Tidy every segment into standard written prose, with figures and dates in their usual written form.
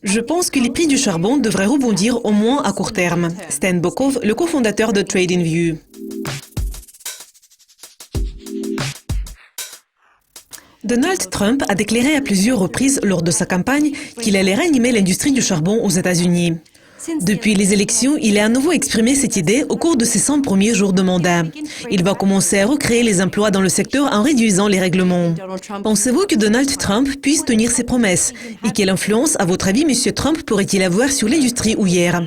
Je pense que les prix du charbon devraient rebondir au moins à court terme. Stan Bokov, le cofondateur de TradingView. Donald Trump a déclaré à plusieurs reprises lors de sa campagne qu'il allait réanimer l'industrie du charbon aux États-Unis. Depuis les élections, il a à nouveau exprimé cette idée au cours de ses 100 premiers jours de mandat. Il va commencer à recréer les emplois dans le secteur en réduisant les règlements. Pensez-vous que Donald Trump puisse tenir ses promesses? Et quelle influence, à votre avis, M. Trump pourrait-il avoir sur l'industrie houillère?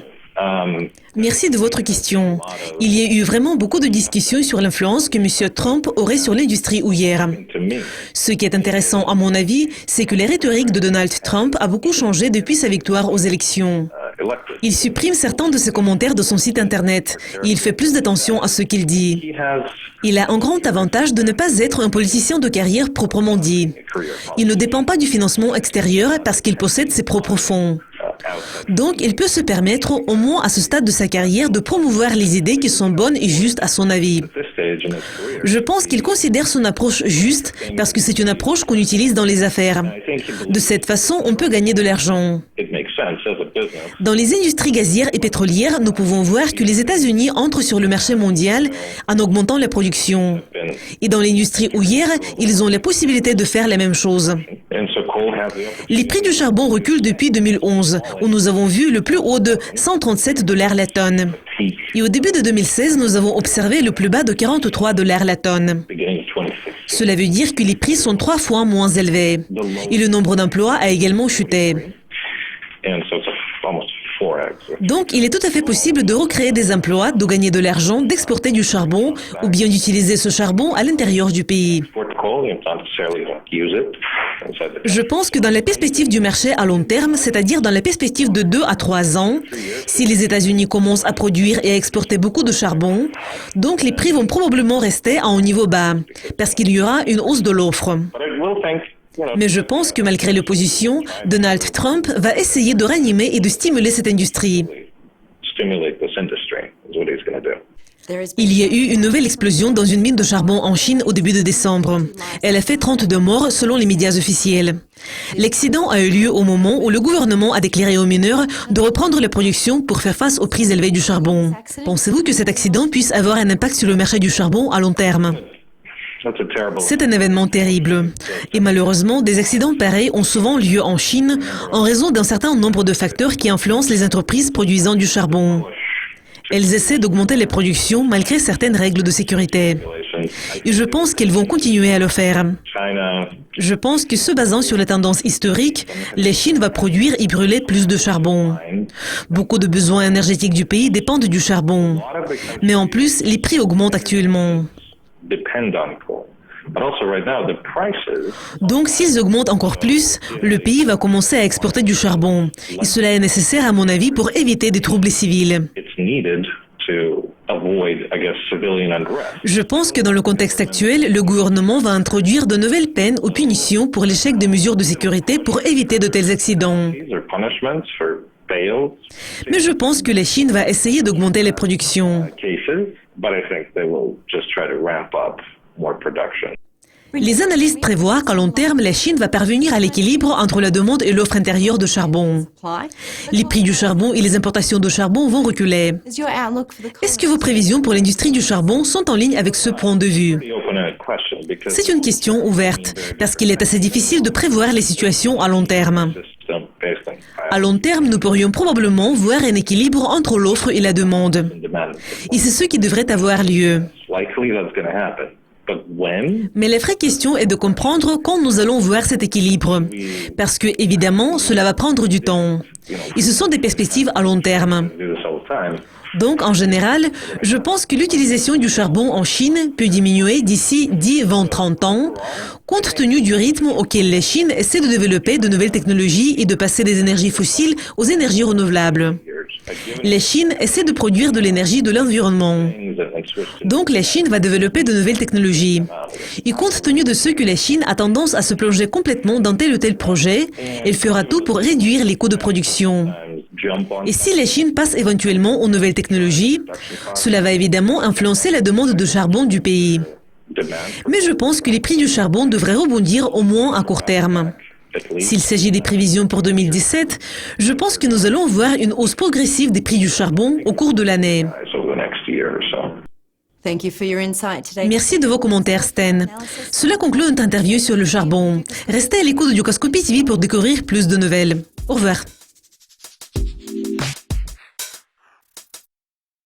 Merci de votre question. Il y a eu vraiment beaucoup de discussions sur l'influence que M. Trump aurait sur l'industrie houillère. Ce qui est intéressant à mon avis, c'est que les rhétoriques de Donald Trump a beaucoup changé depuis sa victoire aux élections. Il supprime certains de ses commentaires de son site internet et il fait plus d'attention à ce qu'il dit. Il a un grand avantage de ne pas être un politicien de carrière proprement dit. Il ne dépend pas du financement extérieur parce qu'il possède ses propres fonds. Donc, il peut se permettre, au moins à ce stade de sa carrière, de promouvoir les idées qui sont bonnes et justes à son avis. Je pense qu'il considère son approche juste parce que c'est une approche qu'on utilise dans les affaires. De cette façon, on peut gagner de l'argent. Dans les industries gazières et pétrolières, nous pouvons voir que les États-Unis entrent sur le marché mondial en augmentant la production. Et dans l'industrie houillère, ils ont la possibilité de faire la même chose. Les prix du charbon reculent depuis 2011, où nous avons vu le plus haut de $137 la tonne. Et au début de 2016, nous avons observé le plus bas de $43 la tonne. Cela veut dire que les prix sont 3 fois moins élevés. Et le nombre d'emplois a également chuté. Donc, il est tout à fait possible de recréer des emplois, de gagner de l'argent, d'exporter du charbon ou bien d'utiliser ce charbon à l'intérieur du pays. Je pense que dans la perspective du marché à long terme, c'est-à-dire dans la perspective de 2 à 3 ans, si les États-Unis commencent à produire et à exporter beaucoup de charbon, donc les prix vont probablement rester à un niveau bas, parce qu'il y aura une hausse de l'offre. Mais je pense que malgré l'opposition, Donald Trump va essayer de ranimer et de stimuler cette industrie. Il y a eu une nouvelle explosion dans une mine de charbon en Chine au début de décembre. Elle a fait 32 morts selon les médias officiels. L'accident a eu lieu au moment où le gouvernement a déclaré aux mineurs de reprendre la production pour faire face aux prix élevés du charbon. Pensez-vous que cet accident puisse avoir un impact sur le marché du charbon à long terme? C'est un événement terrible. Et malheureusement, des accidents pareils ont souvent lieu en Chine en raison d'un certain nombre de facteurs qui influencent les entreprises produisant du charbon. Elles essaient d'augmenter les productions malgré certaines règles de sécurité. Et je pense qu'elles vont continuer à le faire. Je pense que se basant sur les tendances historiques, la Chine va produire et brûler plus de charbon. Beaucoup de besoins énergétiques du pays dépendent du charbon. Mais en plus, les prix augmentent actuellement. Donc, s'ils augmentent encore plus, le pays va commencer à exporter du charbon. Et cela est nécessaire, à mon avis, pour éviter des troubles civils. Je pense que dans le contexte actuel, le gouvernement va introduire de nouvelles peines ou punitions pour l'échec des mesures de sécurité pour éviter de tels accidents. Mais je pense que la Chine va essayer d'augmenter les productions. Les analystes prévoient qu'à long terme, la Chine va parvenir à l'équilibre entre la demande et l'offre intérieure de charbon. Les prix du charbon et les importations de charbon vont reculer. Est-ce que vos prévisions pour l'industrie du charbon sont en ligne avec ce point de vue? C'est une question ouverte, parce qu'il est assez difficile de prévoir les situations à long terme. À long terme, nous pourrions probablement voir un équilibre entre l'offre et la demande. Et c'est ce qui devrait avoir lieu. Mais la vraie question est de comprendre quand nous allons voir cet équilibre. Parce que, évidemment, cela va prendre du temps. Et ce sont des perspectives à long terme. Donc, en général, je pense que l'utilisation du charbon en Chine peut diminuer d'ici 10, 20, 30 ans, compte tenu du rythme auquel la Chine essaie de développer de nouvelles technologies et de passer des énergies fossiles aux énergies renouvelables. La Chine essaie de produire de l'énergie de l'environnement. Donc la Chine va développer de nouvelles technologies. Et compte tenu de ce que la Chine a tendance à se plonger complètement dans tel ou tel projet, elle fera tout pour réduire les coûts de production. Et si la Chine passe éventuellement aux nouvelles technologies, cela va évidemment influencer la demande de charbon du pays. Mais je pense que les prix du charbon devraient rebondir au moins à court terme. S'il s'agit des prévisions pour 2017, je pense que nous allons voir une hausse progressive des prix du charbon au cours de l'année. Merci de vos commentaires, Sten. Cela conclut notre interview sur le charbon. Restez à l'écoute de Dukascopy TV pour découvrir plus de nouvelles. Au revoir.